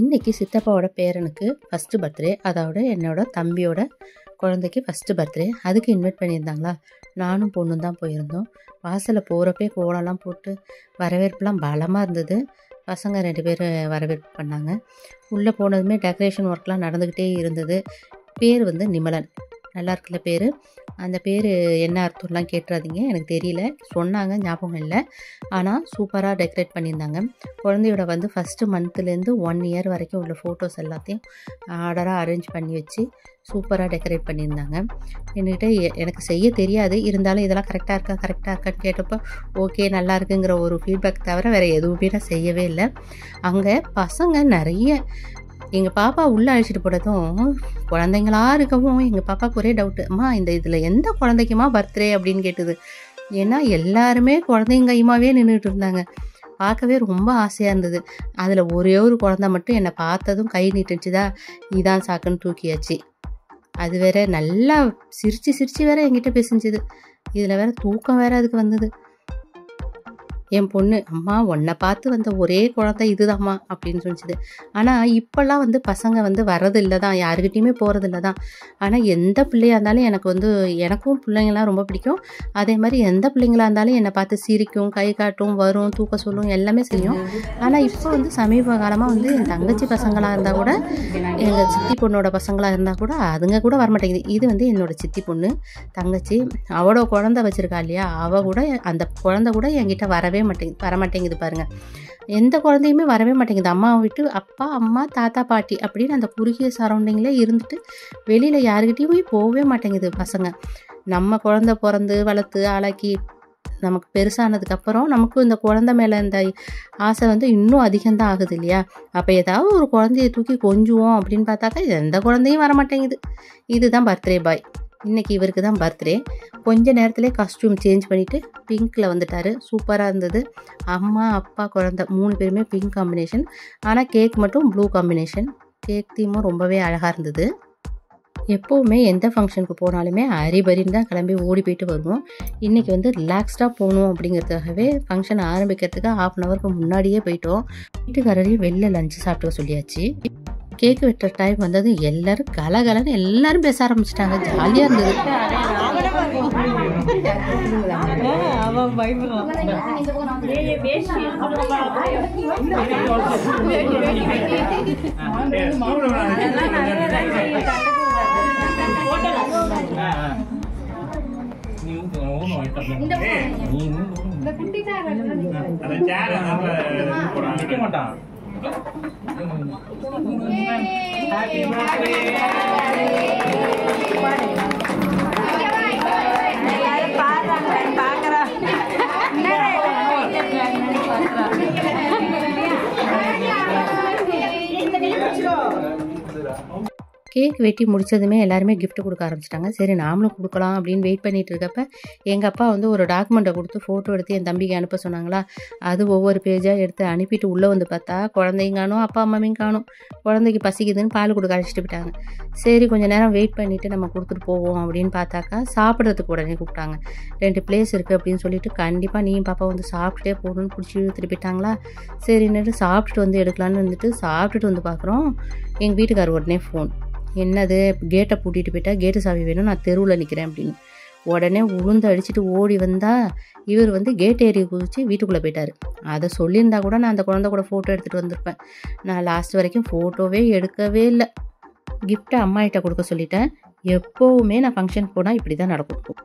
இன்றைக்கி சித்தப்பாவோட பேரனுக்கு first birthday, அதோட என்னோட தம்பியோட குழந்தைக்கு ஃபஸ்ட்டு பர்த்டே. அதுக்கு இன்வைட் பண்ணியிருந்தாங்களா. நானும் பொண்ணும் தான் போயிருந்தோம். வாசலில் போகிறப்பே கோலம்லாம் போட்டு வரவேற்புலாம் பலமாக இருந்தது. பசங்க 2 பேர் வரவேற்பு பண்ணாங்க. உள்ளே போனதுமே டெக்கரேஷன் ஒர்க்லாம் நடந்துக்கிட்டே இருந்தது. பேர் வந்து நிமலன். நல்லா இருக்குல்ல பேர். அந்த பேர் என்ன அர்த்தம்லாம் கேட்டுறாதீங்க, எனக்கு தெரியல. சொன்னாங்க, ஞாபகம் இல்லை. ஆனால் சூப்பராக டெக்கரேட் பண்ணியிருந்தாங்க. குழந்தையோட வந்து ஃபஸ்ட்டு மந்த்லேருந்து 1 இயர் வரைக்கும் உள்ள ஃபோட்டோஸ் எல்லாத்தையும் ஆர்டராக அரேஞ்ச் பண்ணி வச்சு சூப்பராக டெக்கரேட் பண்ணியிருந்தாங்க. என்கிட்ட எனக்கு செய்ய தெரியாது, இருந்தாலும் இதெல்லாம் கரெக்டாக இருக்கான்னு கேட்டப்போ ஓகே நல்லா இருக்குங்கிற ஒரு ஃபீட்பேக் தவிர வேறு எதுவுமே நான் செய்யவே இல்லை. அங்கே பசங்க நிறைய. எங்கள் பாப்பா உள்ளே அழைச்சிட்டு போனதும் குழந்தைங்களா இருக்கவும் எங்கள் பாப்பாவுக்கு ஒரே டவுட்டு, அம்மா இந்த இதில் எந்த குழந்தைக்குமா பர்த்டே அப்படின்னு கேட்டுது. ஏன்னா எல்லாருமே குழந்தைங்க கையுமாவே நின்றுட்டு இருந்தாங்க. பார்க்கவே ரொம்ப ஆசையாக இருந்தது. அதில் ஒரே ஒரு குழந்தை மட்டும் என்னை பார்த்ததும் கை நீட்டுச்சுதா, இதான் சாக்குன்னு தூக்கியாச்சு. அது வேற நல்லா சிரிச்சு வேற என்கிட்ட பேசிஞ்சுது. இதில் வேற தூக்கம் வேற அதுக்கு வந்தது. என் பொண்ணு, அம்மா உன்னை பார்த்து வந்த ஒரே குழந்தை இதுதாம்மா அப்படின்னு சொல்லிச்சுது. ஆனால் இப்போல்லாம் வந்து பசங்க வந்து வர்றதில்லை தான், யாருக்கிட்டையுமே போகிறதில்ல தான். ஆனால் எந்த பிள்ளையாக இருந்தாலும் எனக்கும் பிள்ளைங்களாம் ரொம்ப பிடிக்கும். அதே மாதிரி எந்த பிள்ளைங்களாக இருந்தாலும் என்னை பார்த்து சிரிக்கும், கை காட்டும், வரும், தூக்க சொல்லும், எல்லாமே செய்யும். ஆனால் இப்போ வந்து சமீப காலமாக வந்து என் தங்கச்சி பசங்களாக இருந்தால் கூட, எங்கள் சித்தி பொண்ணோட பசங்களாக இருந்தால் கூட அதுங்க கூட வரமாட்டேங்குது. இது வந்து என்னோட சித்தி பொண்ணு தங்கச்சி, அவளோட குழந்தை வச்சுருக்கா இல்லையா, அவள் கூட அந்த குழந்தை கூட என்கிட்ட வரமாட்டேங்குது பாருங்க. எந்த குழந்தையுமே வரவே மாட்டேங்குது. அம்மாவை விட்டு அப்பா, அம்மா, தாத்தா, பாட்டி அப்படின்னு அந்த குறுகிய சரௌண்டிங்கில் இருந்துட்டு வெளியில் யாருக்கிட்டையுமே போகவே மாட்டேங்குது பசங்க. நம்ம குழந்தை பிறந்து வளர்த்து ஆளாக்கி நமக்கு பெருசானதுக்கப்புறம் நமக்கும் இந்த குழந்தை மேலே இந்த ஆசை வந்து இன்னும் அதிகம்தான் ஆகுது இல்லையா. அப்போ ஏதாவது ஒரு குழந்தைய தூக்கி கொஞ்சுவோம் அப்படின்னு பார்த்தாக்கா எந்த குழந்தையும் வரமாட்டேங்குது. இதுதான் பர்த்டே பாய். இன்றைக்கி இவருக்கு தான் பர்த்டே. கொஞ்ச நேரத்துலேயே காஸ்டியூம் சேஞ்ச் பண்ணிவிட்டு பிங்க்கில் வந்துட்டார். சூப்பராக இருந்தது. அம்மா, அப்பா, குழந்தை 3 பேருமே பிங்க் காம்பினேஷன். ஆனால் கேக் மட்டும் ப்ளூ காம்பினேஷன். கேக் தீமும் ரொம்பவே அழகாக இருந்தது. எப்போவுமே எந்த ஃபங்க்ஷனுக்கு போனாலுமே அரிபரின்னு தான் கிளம்பி ஓடி போயிட்டு வருவோம். இன்றைக்கி வந்து ரிலாக்ஸ்டாக போகணும் அப்படிங்கிறதுக்காகவே ஃபங்க்ஷன் ஆரம்பிக்கிறதுக்கு 1/2 ஹவருக்கு முன்னாடியே போயிட்டோம். வீட்டுக்காரரையும் வெளில லஞ்சு சாப்பிட்டு சொல்லியாச்சு. கேக்கு வெட்டுற டைம் வந்தது. எல்லாரும் கலகலன்னு எல்லாரும் பேச ஆரம்பிச்சிட்டாங்க. ஜாலியாக இருந்தது. கேக் வெட்டி முடிச்சதுமே எல்லாருமே கிஃப்ட் கொடுக்க ஆரம்பிச்சிட்டாங்க. சரி நாமளும் கொடுக்கலாம் அப்படின்னு வெயிட் பண்ணிட்டு இருக்கப்ப எங்கள் அப்பா வந்து ஒரு டாக்குமெண்ட்டை கொடுத்து ஃபோட்டோ எடுத்து என் தம்பிக்கு அனுப்ப சொன்னாங்களா. அது ஒவ்வொரு பேஜாக எடுத்து அனுப்பிட்டு உள்ளே வந்து பார்த்தா குழந்தையும் காணும், அப்பா அம்மாவையும் காணும். குழந்தைக்கு பசிக்குதுன்னு பால் கொடுக்க அழைச்சிட்டு போயிட்டாங்க. சரி கொஞ்சம் நேரம் வெயிட் பண்ணிவிட்டு நம்ம கொடுத்துட்டு போவோம் அப்படின்னு பார்த்தாக்கா சாப்பிட்றதுக்கு உடனே கூப்பிட்டாங்க. 2 பிளேஸ் இருக்குது அப்படின்னு சொல்லிட்டு கண்டிப்பாக நீயும் பாப்பா வந்து சாப்பிட்டுட்டே போகணுன்னு பிடிச்சி இழுத்துட்டு போயிட்டாங்களா. சரின்னுட்டு சாப்பிட்டுட்டு வந்து எடுக்கலான்னு வந்துட்டு சாப்பிட்டுட்டு வந்து பார்க்குறோம். எங்கள் வீட்டுக்காரர் உடனே ஃபோன், என்னது கேட்டை பூட்டிட்டு போயிட்டா, கேட்டு சாவி வேணும், நான் தெருவில் நிற்கிறேன் அப்படின்னு. உடனே உளுந்து அடிச்சுட்டு ஓடி வந்தால் இவர் வந்து கேட் ஏறி குதிச்சு வீட்டுக்குள்ளே போயிட்டார். அதை சொல்லியிருந்தா கூட நான் அந்த குழந்தை கூட ஃபோட்டோ எடுத்துகிட்டு வந்திருப்பேன். நான் லாஸ்ட் வரைக்கும் ஃபோட்டோவே எடுக்கவே இல்லை. கிஃப்ட்டை அம்மாகிட்ட கொடுக்க சொல்லிட்டேன். எப்போவுமே நான் ஃபங்க்ஷன் போனால் இப்படி தான் நடக்கும்.